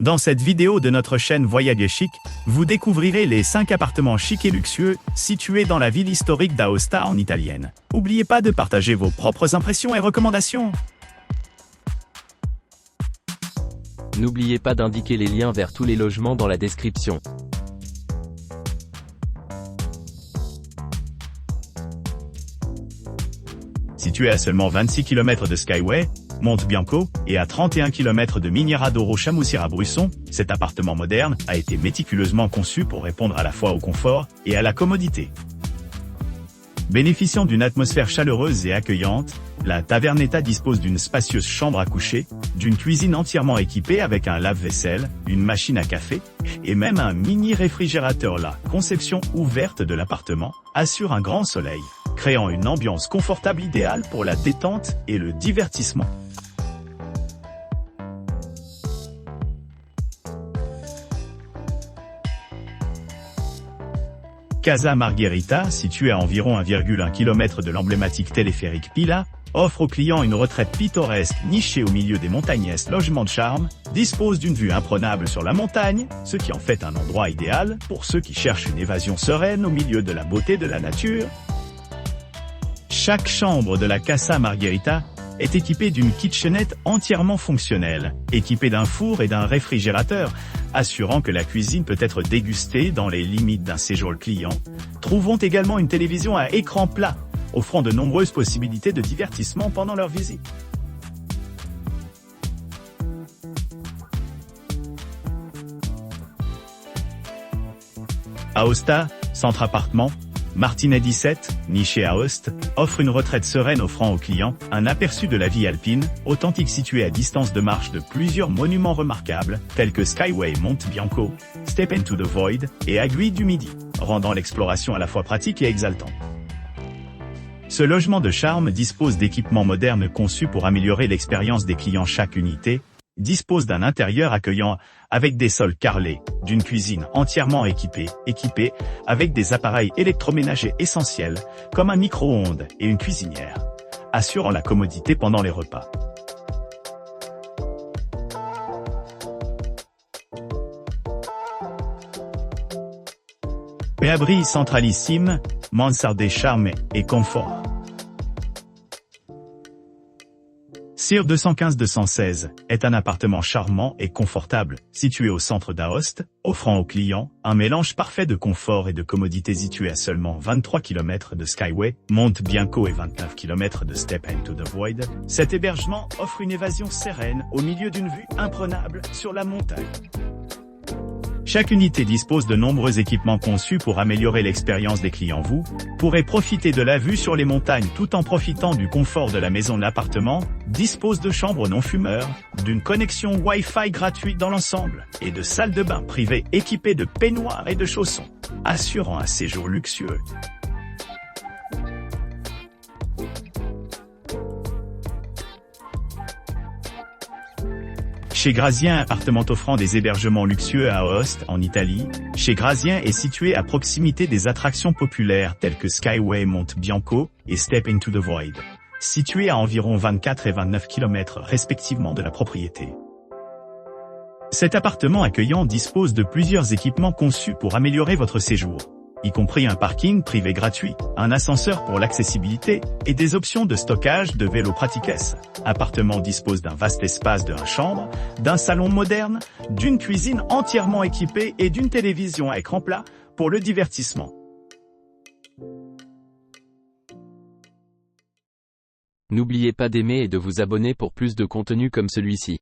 Dans cette vidéo de notre chaîne Voyager Chic, vous découvrirez les 5 appartements chics et luxueux situés dans la ville historique d'Aosta en italienne. N'oubliez pas de partager vos propres impressions et recommandations. N'oubliez pas d'indiquer les liens vers tous les logements dans la description. Situé à seulement 26 km de Skyway, Monte Bianco, et à 31 km de Miniera d'Oro Chamousira-Brusson, cet appartement moderne a été méticuleusement conçu pour répondre à la fois au confort et à la commodité. Bénéficiant d'une atmosphère chaleureuse et accueillante, la Tavernetta dispose d'une spacieuse chambre à coucher, d'une cuisine entièrement équipée avec un lave-vaisselle, une machine à café, et même un mini réfrigérateur. La conception ouverte de l'appartement assure un grand soleil, créant une ambiance confortable idéale pour la détente et le divertissement. Casa Margherita, située à environ 1,1 km de l'emblématique téléphérique Pila, offre aux clients une retraite pittoresque nichée au milieu des montagnes. Logement de charme, dispose d'une vue imprenable sur la montagne, ce qui en fait un endroit idéal pour ceux qui cherchent une évasion sereine au milieu de la beauté de la nature. Chaque chambre de la Casa Margherita est équipée d'une kitchenette entièrement fonctionnelle, équipée d'un four et d'un réfrigérateur, assurant que la cuisine peut être dégustée dans les limites d'un séjour client. Trouvons également une télévision à écran plat, offrant de nombreuses possibilités de divertissement pendant leur visite. Aosta, centre appartement, Martinet 17, niché à Aoste, offre une retraite sereine offrant aux clients un aperçu de la vie alpine, authentique située à distance de marche de plusieurs monuments remarquables, tels que Skyway Monte Bianco, Step into the Void et Aiguille du Midi, rendant l'exploration à la fois pratique et exaltante. Ce logement de charme dispose d'équipements modernes conçus pour améliorer l'expérience des clients. Chaque unité dispose d'un intérieur accueillant avec des sols carrelés, d'une cuisine entièrement équipée avec des appareils électroménagers essentiels, comme un micro-ondes et une cuisinière, assurant la commodité pendant les repas. Abri centralissime, mansarde charme et confort. Sir 215-216 est un appartement charmant et confortable, situé au centre d'Aoste, offrant aux clients un mélange parfait de confort et de commodité. Situé à seulement 23 km de Skyway, Monte Bianco et 29 km de Step into the Void, cet hébergement offre une évasion sereine au milieu d'une vue imprenable sur la montagne. Chaque unité dispose de nombreux équipements conçus pour améliorer l'expérience des clients. Vous pourrez profiter de la vue sur les montagnes tout en profitant du confort de la maison. L'appartement dispose de chambres non fumeurs, d'une connexion Wi-Fi gratuite dans l'ensemble, et de salles de bain privées équipées de peignoirs et de chaussons, assurant un séjour luxueux. Chez Grazien, appartement offrant des hébergements luxueux à Aoste, en Italie. Chez Grazien est situé à proximité des attractions populaires telles que Skyway Monte Bianco et Step into the Void, situés à environ 24 et 29 km respectivement de la propriété. Cet appartement accueillant dispose de plusieurs équipements conçus pour améliorer votre séjour, y compris un parking privé gratuit, un ascenseur pour l'accessibilité et des options de stockage de vélos pratiques. Appartement dispose d'un vaste espace de 1 chambre, d'un salon moderne, d'une cuisine entièrement équipée et d'une télévision à écran plat pour le divertissement. N'oubliez pas d'aimer et de vous abonner pour plus de contenu comme celui-ci.